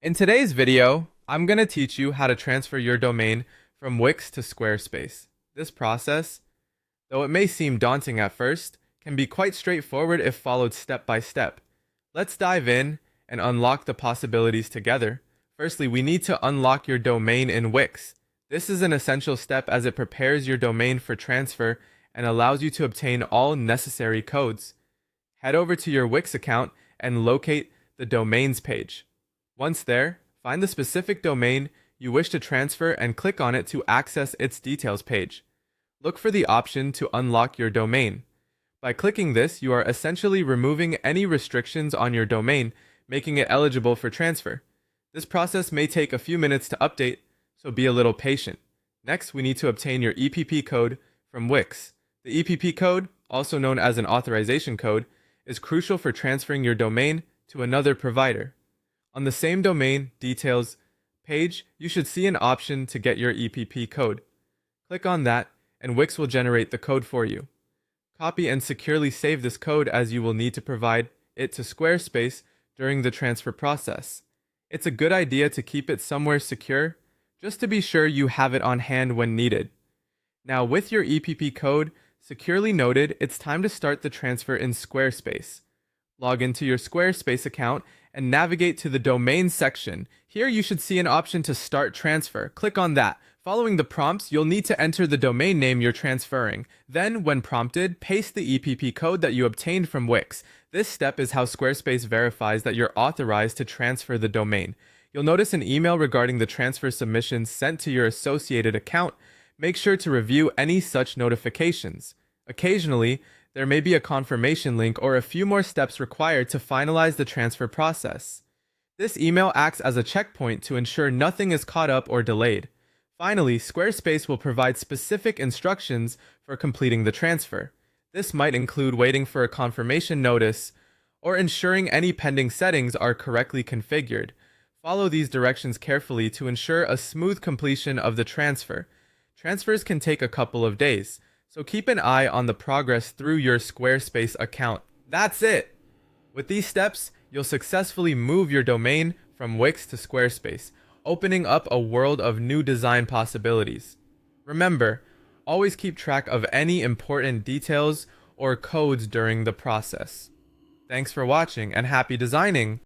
In today's video, I'm going to teach you how to transfer your domain from Wix to Squarespace. This process, though it may seem daunting at first, can be quite straightforward if followed step by step. Let's dive in and unlock the possibilities together. Firstly, we need to unlock your domain in Wix. This is an essential step as it prepares your domain for transfer and allows you to obtain all necessary codes. Head over to your Wix account and locate the domains page. Once there, find the specific domain you wish to transfer and click on it to access its details page. Look for the option to unlock your domain. By clicking this, you are essentially removing any restrictions on your domain, making it eligible for transfer. This process may take a few minutes to update, so be a little patient. Next, we need to obtain your EPP code from Wix. The EPP code, also known as an authorization code, is crucial for transferring your domain to another provider. On the same domain details page, you should see an option to get your EPP code. Click on that, and Wix will generate the code for you. Copy and securely save this code as you will need to provide it to Squarespace during the transfer process. It's a good idea to keep it somewhere secure, just to be sure you have it on hand when needed. Now, with your EPP code securely noted, it's time to start the transfer in Squarespace. Log into your Squarespace account and navigate to the Domains section. Here you should see an option to start transfer. Click on that. Following the prompts, you'll need to enter the domain name you're transferring. Then, when prompted, paste the EPP code that you obtained from Wix. This step is how Squarespace verifies that you're authorized to transfer the domain. You'll notice an email regarding the transfer submissions sent to your associated account. Make sure to review any such notifications. Occasionally, there may be a confirmation link or a few more steps required to finalize the transfer process. This email acts as a checkpoint to ensure nothing is caught up or delayed. Finally, Squarespace will provide specific instructions for completing the transfer. This might include waiting for a confirmation notice or ensuring any pending settings are correctly configured. Follow these directions carefully to ensure a smooth completion of the transfer. Transfers can take a couple of days, so keep an eye on the progress through your Squarespace account. That's it! With these steps, you'll successfully move your domain from Wix to Squarespace, opening up a world of new design possibilities. Remember, always keep track of any important details or codes during the process. Thanks for watching and happy designing!